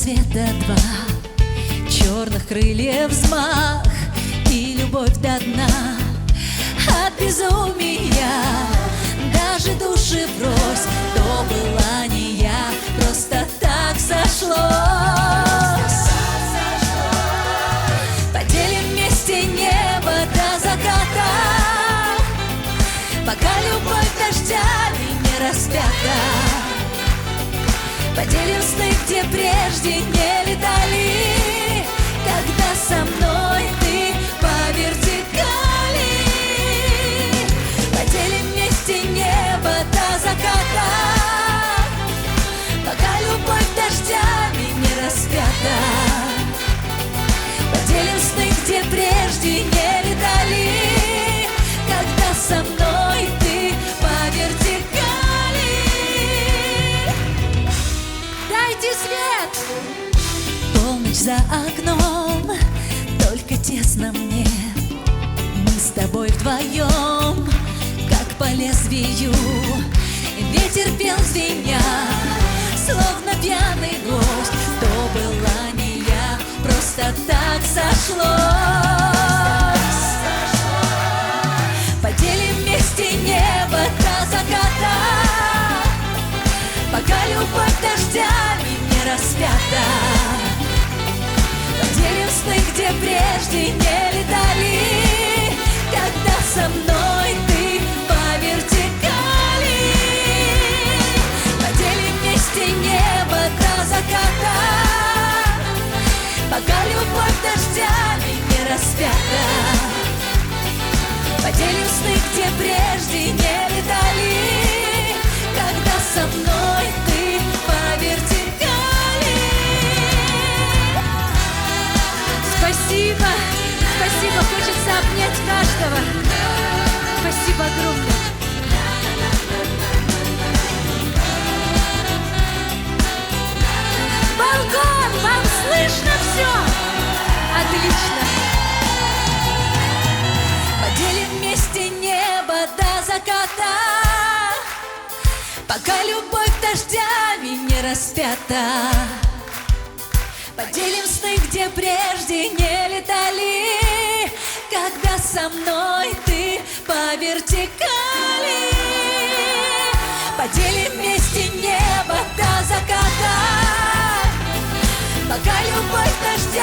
света два, черных крыльев взмах и любовь до дна. От безумия даже души врозь, то была не я, просто так сошлось. Поделим вместе небо до заката, пока любовь дождями не распята. Поделим сны, где прежде не летали, когда со мной ты по вертикали. Поделим вместе небо до заката, пока любовь дождями не распята. Поделим сны, где прежде не летали, когда со мной ты по вертикали. Дайте свет! Полночь за окном, только тесно мне. Мы с тобой вдвоем, как по лезвию. Ветер пел звеня, словно пьяный гость. То была не я, просто так сошлось. Поделим вместе небо до заката, пока любовь дождями не распята. Поделим сны, где прежде не летали, когда со мной ты по вертикали. Поделим вместе небо до заката, пока любовь дождями не распята. Поделим сны, где прежде не летали, когда со мной ты по вертикали. Спасибо, спасибо, хочется обнять каждого. Спасибо огромное. Балкон, вам слышно все? Отлично. Поделим вместе небо до заката, пока любовь дождями не распята. Поделим сны, где прежде не летали, когда со мной ты по вертикали. Поделим вместе небо до заката, пока любовь дождями